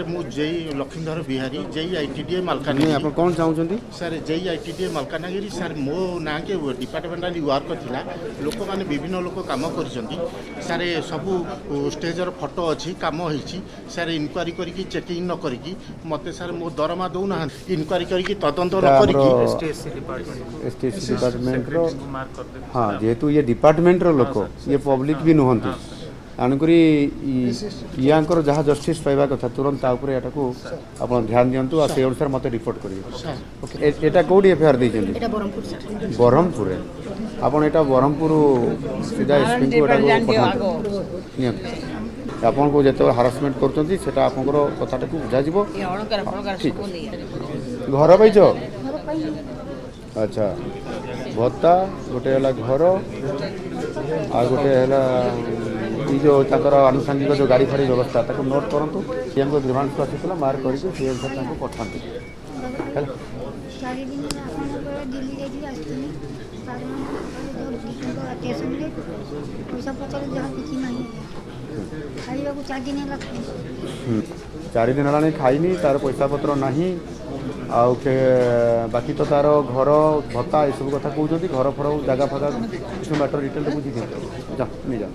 मु JE Laxmidhar Bihari JE ITDA Malkangiri आप कौन चाहते sir JE ITDA Malkangiri sir मो ना के डिपार्टमेंटाल वर्क थिला लोक माने विभिन्न लोक काम करिसंती सर सबु स्टेजर फोटो अच्छी काम होईची सर इनक्वारी करिकी चेकिंग न करिकी मते सर मो दरमा दउ ना इनक्वारी करिकी तदंत न करिकी एसटीएससी डिपार्टमेंट रो हां जेहेतु ये डिपार्टमेंट रो लोक ये पब्लिक भी नुहंती आणुकरी यांकर जहाँ जस्टिस पाइबा कथा तुरंत ताऊपर एटाको आपण ध्यान दियंतु आ से अनुसार मते रिपोर्ट करिवे ओके एटा कोडी एफआईआर दै जंदी एटा बरहमपुर सर बरहमपुर आपण एटा बरहमपुर सीधा एसपी को एटा पठान आपण को जते हारासमेंट करचंती सेटा आपनकर कथाटा को बुझा जिवो घर पाइछो अच्छा भत्ता गोटे हला घर आ गोटे हला जो आनुषंगिक जो गाड़ी फाड़ी व्यवस्था ताको नोट करंतु को ग्रीवांस आसीला मार करके से अनुसार ताको पठांतु चारि दिन आपण दिल्ली जाई आस्थिनी पैसा पतर जहाँ किसी नहीं खाइबा को 4 दिन लगे 4 दिन हलानी खाइनी तार पैसा पत्र नहीं आउ के बाकी तो तार घर भत्ता ये सब कथा कहते घर फर जगह फगा मैटर डिटेल बुझी जा नहीं जा